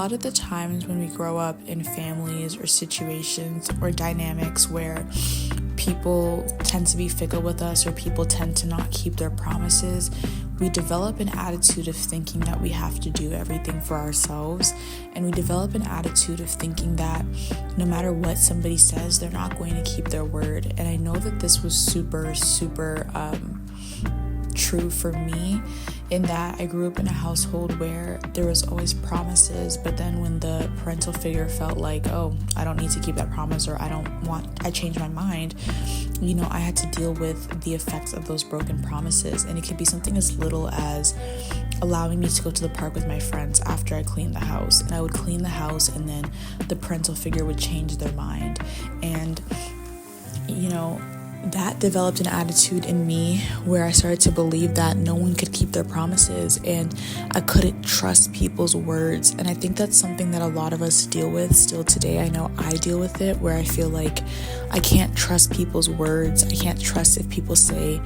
lot of the times when we grow up in families or situations or dynamics where people tend to be fickle with us or people tend to not keep their promises, we develop an attitude of thinking that we have to do everything for ourselves, and we develop an attitude of thinking that no matter what somebody says, they're not going to keep their word. And I know that this was super true for me, in that I grew up in a household where there was always promises, but then when the parental figure felt like, oh, I don't need to keep that promise, or I changed my mind, I had to deal with the effects of those broken promises. And it could be something as little as allowing me to go to the park with my friends after I cleaned the house. And I would clean the house, and then the parental figure would change their mind. And that developed an attitude in me where I started to believe that no one could keep their promises, and I couldn't trust people's words. And I think that's something that a lot of us deal with still today. I know I deal with it, where I feel like I can't trust people's words. I can't trust if people say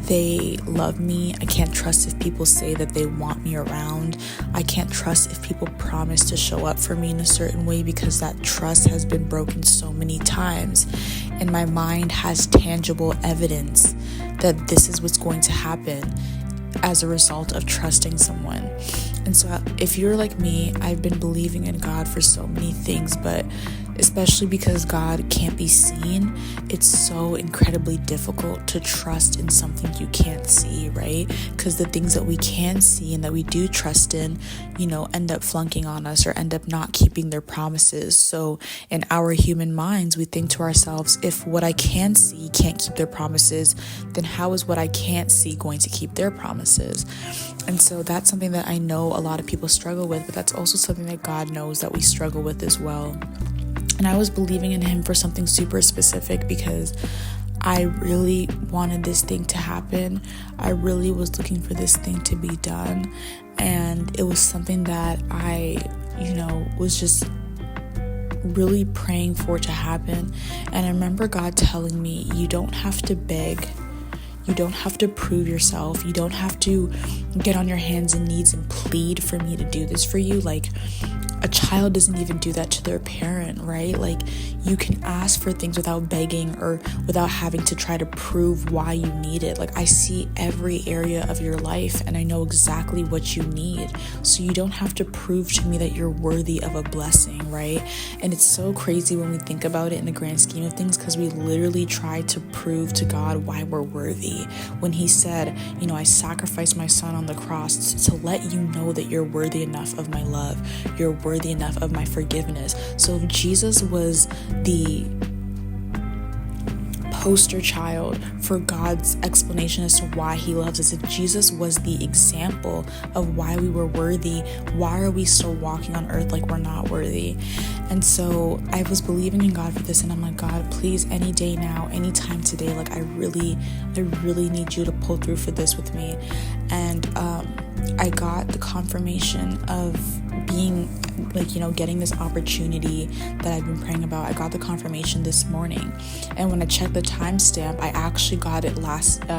they love me. I can't trust if people say that they want me around. I can't trust if people promise to show up for me in a certain way, because that trust has been broken so many times. And my mind has tangible evidence that this is what's going to happen as a result of trusting someone. And so if you're like me, I've been believing in God for so many things, but especially because God can't be seen, it's so incredibly difficult to trust in something you can't see, right? Because the things that we can see and that we do trust in, end up flunking on us or end up not keeping their promises. So in our human minds, we think to ourselves, if what I can see can't keep their promises, then how is what I can't see going to keep their promises? And so that's something that I know a lot of people struggle with, but that's also something that God knows that we struggle with as well. And I was believing in Him for something super specific because I really wanted this thing to happen. I really was looking for this thing to be done. And it was something that I, was just really praying for to happen. And I remember God telling me, you don't have to beg. You don't have to prove yourself. You don't have to get on your hands and knees and plead for me to do this for you. Like, a child doesn't even do that to their parent, right? Like, you can ask for things without begging or without having to try to prove why you need it. Like, I see every area of your life and I know exactly what you need. So you don't have to prove to me that you're worthy of a blessing, right? And it's so crazy when we think about it in the grand scheme of things, because we literally try to prove to God why we're worthy. When He said, I sacrificed my son on the cross to let you know that you're worthy enough of my love. You're worthy enough of my forgiveness. So if Jesus was the poster child for God's explanation as to why He loves us, if Jesus was the example of why we were worthy, why are we still walking on earth like we're not worthy? And so I was believing in God for this, and I'm like, God, please, any day now, anytime today, like I really need you to pull through for this with me. And I got the confirmation of being getting this opportunity that I've been praying about. I got the confirmation this morning, and when I checked the timestamp, I actually got it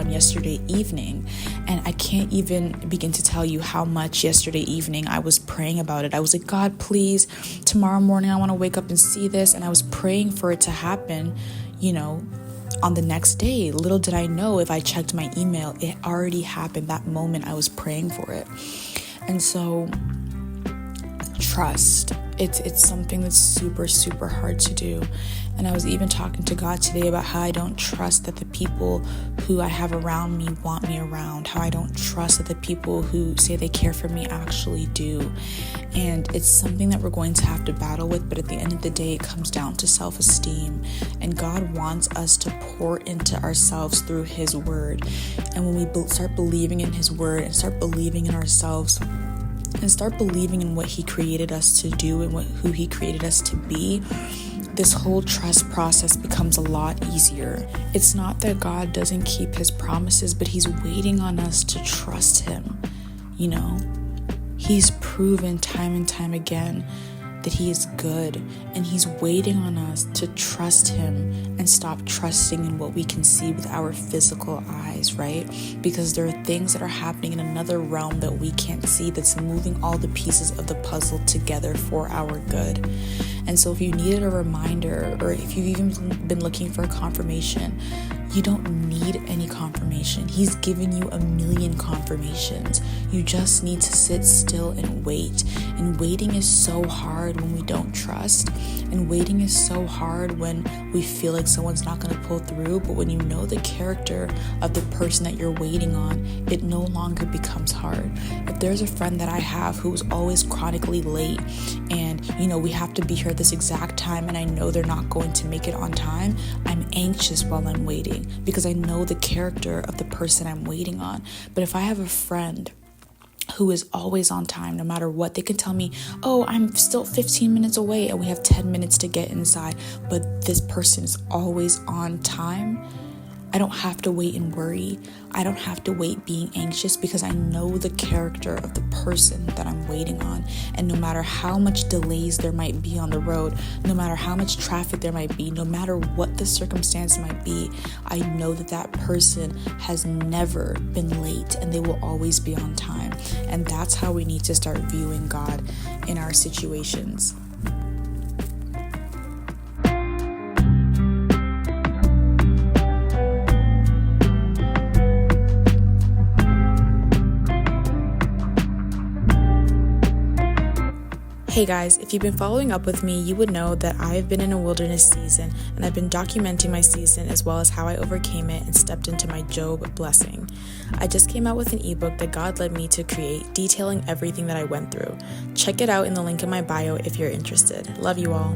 yesterday evening. And I can't even begin to tell you how much yesterday evening I was praying about it. I was like, God, please, tomorrow morning I want to wake up and see this. And I was praying for it to happen, on the next day. Little did I know, if I checked my email, it already happened that moment I was praying for it. And so trust, it's something that's super hard to do. And I was even talking to God today about how I don't trust that the people who I have around me want me around, how I don't trust that the people who say they care for me actually do. And it's something that we're going to have to battle with, but at the end of the day, it comes down to self-esteem. And God wants us to pour into ourselves through His word. And when we start believing in His word and start believing in ourselves and start believing in what He created us to do and who He created us to be, this whole trust process becomes a lot easier. It's not that God doesn't keep His promises, but He's waiting on us to trust Him. He's proven time and time again that he is good and he's waiting on us to trust him and stop trusting in what we can see with our physical eyes, right? Because there are things that are happening in another realm that we can't see that's moving all the pieces of the puzzle together for our good. And so if you needed a reminder, or if you've even been looking for a confirmation, you don't need any confirmation. He's given you a million confirmations. You just need to sit still and wait. And waiting is so hard when we don't trust. And waiting is so hard when we feel like someone's not going to pull through. But when you know the character of the person that you're waiting on, it no longer becomes hard. If there's a friend that I have who's always chronically late, and we have to be here at this exact time, and I know they're not going to make it on time, I'm anxious while I'm waiting because I know the character of the person I'm waiting on. But if I have a friend who is always on time, no matter what, they can tell me, oh, I'm still 15 minutes away and we have 10 minutes to get inside, but this person is always on time, I don't have to wait and worry. I don't have to wait being anxious because I know the character of the person that I'm waiting on. And no matter how much delays there might be on the road, no matter how much traffic there might be, no matter what the circumstance might be, I know that that person has never been late and they will always be on time. And that's how we need to start viewing God in our situations. Hey guys, if you've been following up with me, you would know that I've been in a wilderness season and I've been documenting my season as well as how I overcame it and stepped into my Job blessing. I just came out with an ebook that God led me to create, detailing everything that I went through. Check it out in the link in my bio if you're interested. Love you all.